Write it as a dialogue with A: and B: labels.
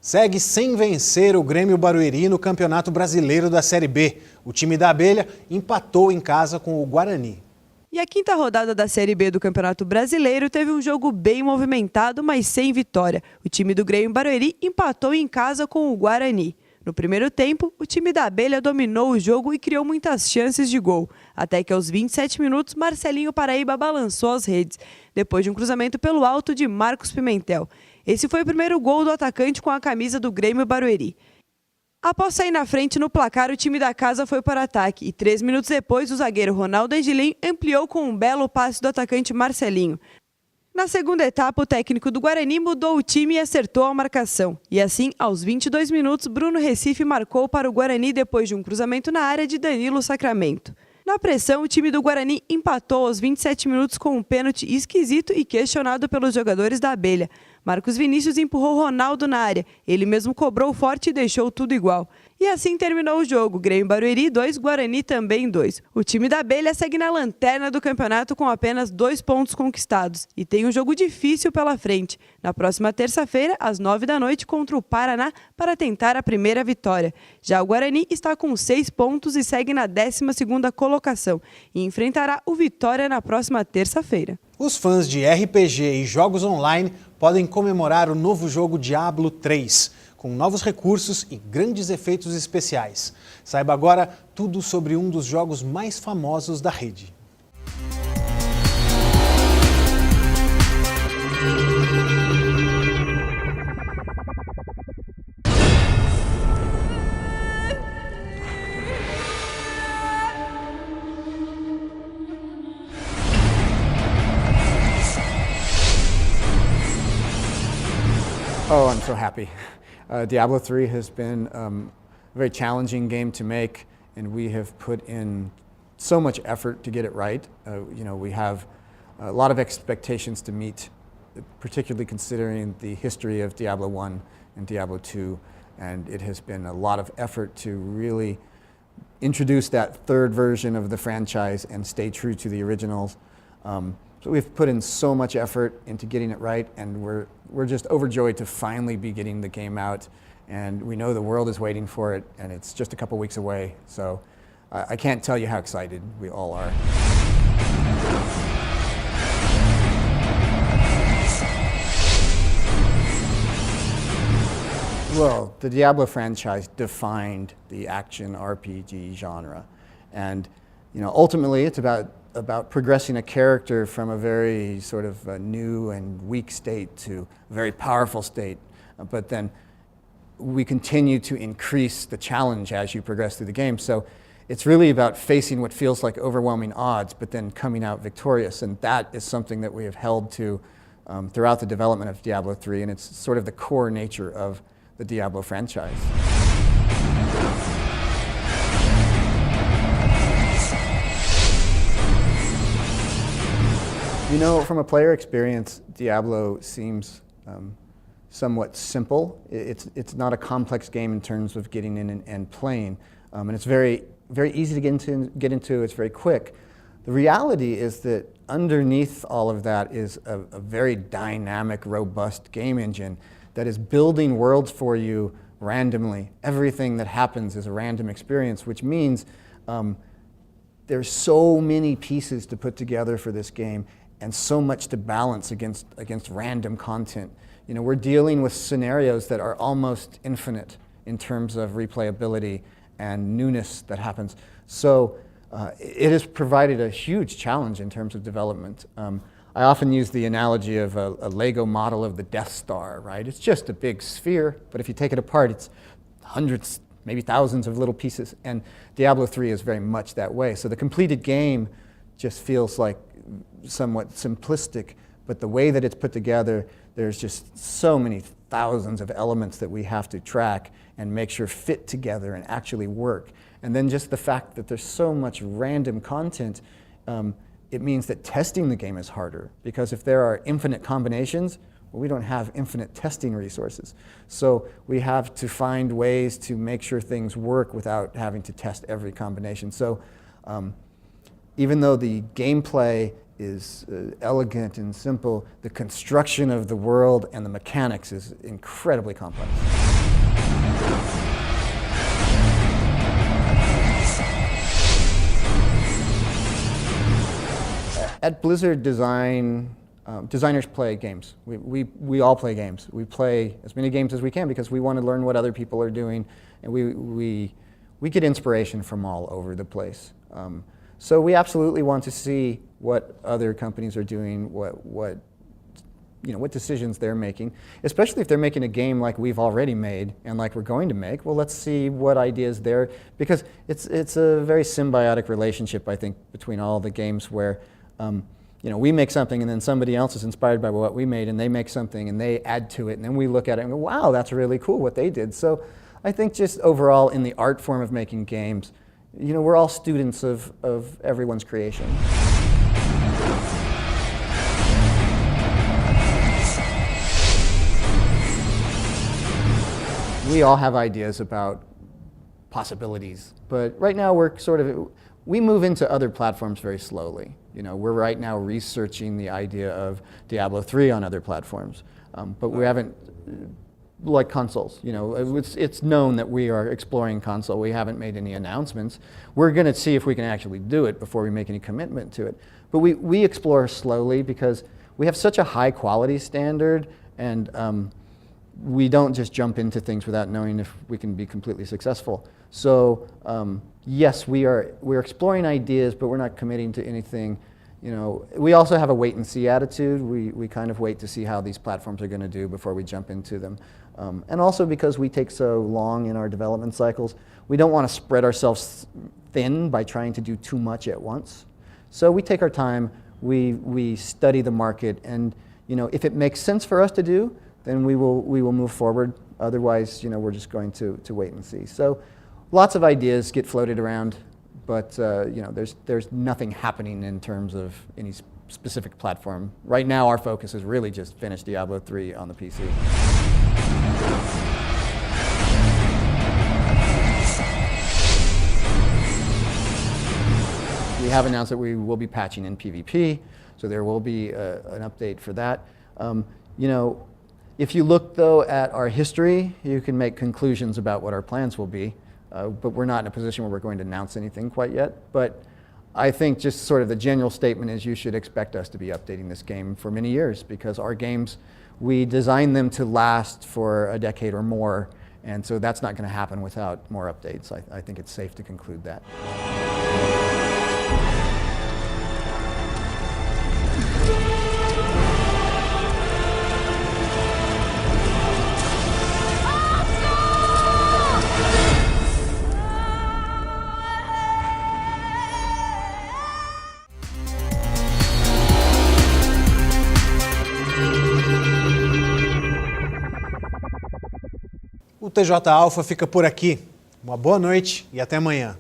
A: Segue sem vencer o Grêmio Barueri no Campeonato Brasileiro da Série B. O time da Abelha empatou em casa com o Guarani.
B: E a quinta rodada da Série B do Campeonato Brasileiro teve um jogo bem movimentado, mas sem vitória. O time do Grêmio Barueri empatou em casa com o Guarani. No primeiro tempo, o time da Abelha dominou o jogo e criou muitas chances de gol. Até que aos 27 minutos, Marcelinho Paraíba balançou as redes, depois de um cruzamento pelo alto de Marcos Pimentel. Esse foi o primeiro gol do atacante com a camisa do Grêmio Barueri. Após sair na frente no placar, o time da casa foi para o ataque e 3 minutos depois o zagueiro Ronaldo Edilin ampliou com um belo passe do atacante Marcelinho. Na segunda etapa, o técnico do Guarani mudou o time e acertou a marcação. E assim, aos 22 minutos, Bruno Recife marcou para o Guarani depois de um cruzamento na área de Danilo Sacramento. Na pressão, o time do Guarani empatou aos 27 minutos com um pênalti esquisito e questionado pelos jogadores da Abelha. Marcos Vinícius empurrou Ronaldo na área. Ele mesmo cobrou forte e deixou tudo igual. E assim terminou o jogo. Grêmio Barueri 2, Guarani também 2. O time da Abelha segue na lanterna do campeonato com apenas 2 pontos conquistados. E tem um jogo difícil pela frente. Na próxima terça-feira, às 9 da noite, contra o Paraná, para tentar a primeira vitória. Já o Guarani está com 6 pontos e segue na 12ª colocação. E enfrentará o Vitória na próxima terça-feira.
A: Os fãs de RPG e jogos online podem comemorar o novo jogo Diablo 3, com novos recursos e grandes efeitos especiais. Saiba agora tudo sobre um dos jogos mais famosos da rede.
C: Oh, I'm so happy. Diablo 3 has been a very challenging game to make, and we have put in so much effort to get it right. We have a lot of expectations to meet, particularly considering the history of Diablo 1 and Diablo 2, and it has been a lot of effort to really introduce that third version of the franchise and stay true to the originals. So we've put in so much effort into getting it right, and we're just overjoyed to finally be getting the game out. And we know the world is waiting for it, and it's just a couple weeks away. So I can't tell you how excited we all are. Well, the Diablo franchise defined the action RPG genre, and ultimately it's about progressing a character from a very sort of new and weak state to a very powerful state. But then we continue to increase the challenge as you progress through the game. So it's really about facing what feels like overwhelming odds, but then coming out victorious. And that is something that we have held to throughout the development of Diablo 3, and it's sort of the core nature of the Diablo franchise. From a player experience, Diablo seems somewhat simple. It's not a complex game in terms of getting in and playing, and it's very, very easy to get into. It's very quick. The reality is that underneath all of that is a very dynamic, robust game engine that is building worlds for you randomly. Everything that happens is a random experience, which means there's so many pieces to put together for this game, and so much to balance against random content. We're dealing with scenarios that are almost infinite in terms of replayability and newness that happens. So it has provided a huge challenge in terms of development. I often use the analogy of a Lego model of the Death Star, right? It's just a big sphere, but if you take it apart, it's hundreds, maybe thousands of little pieces. And Diablo 3 is very much that way. So the completed game just feels like somewhat simplistic, but the way that it's put together, there's just so many thousands of elements that we have to track and make sure fit together and actually work. And then just the fact that there's so much random content, it means that testing the game is harder, because if there are infinite combinations, well, we don't have infinite testing resources. So we have to find ways to make sure things work without having to test every combination. So even though the gameplay is elegant and simple. The construction of the world and the mechanics is incredibly complex. At Blizzard designers play games. We all play games. We play as many games as we can because we want to learn what other people are doing, and we get inspiration from all over the place. So we absolutely want to see what other companies are doing, what decisions they're making, especially if they're making a game like we've already made and like we're going to make. Well, let's see what ideas there, because it's a very symbiotic relationship, I think, between all the games where we make something and then somebody else is inspired by what we made and they make something and they add to it and then we look at it and go, wow, that's really cool what they did. So I think just overall in the art form of making games, we're all students of everyone's creation. We all have ideas about possibilities, but right now we move into other platforms very slowly. We're right now researching the idea of Diablo 3 on other platforms, but we haven't, like consoles. It's known that we are exploring console. We haven't made any announcements. We're going to see if we can actually do it before we make any commitment to it. But we explore slowly because we have such a high quality standard, and we don't just jump into things without knowing if we can be completely successful. So yes, we're exploring ideas, but we're not committing to anything. We also have a wait and see attitude. We kind of wait to see how these platforms are going to do before we jump into them. And also because we take so long in our development cycles, we don't want to spread ourselves thin by trying to do too much at once. So we take our time, we study the market, and if it makes sense for us to do, then we will move forward. Otherwise, we're just going to wait and see. So lots of ideas get floated around, but there's nothing happening in terms of any specific platform. Right now, our focus is really just finish Diablo 3 on the PC. We have announced that we will be patching in PvP, so there will be an update for that. If you look, though, at our history, you can make conclusions about what our plans will be, but we're not in a position where we're going to announce anything quite yet. But I think just sort of the general statement is you should expect us to be updating this game for many years, because our games, we design them to last for a decade or more, and so that's not going to happen without more updates. I think it's safe to conclude that.
A: O TJ Alpha fica por aqui. Uma boa noite e até amanhã.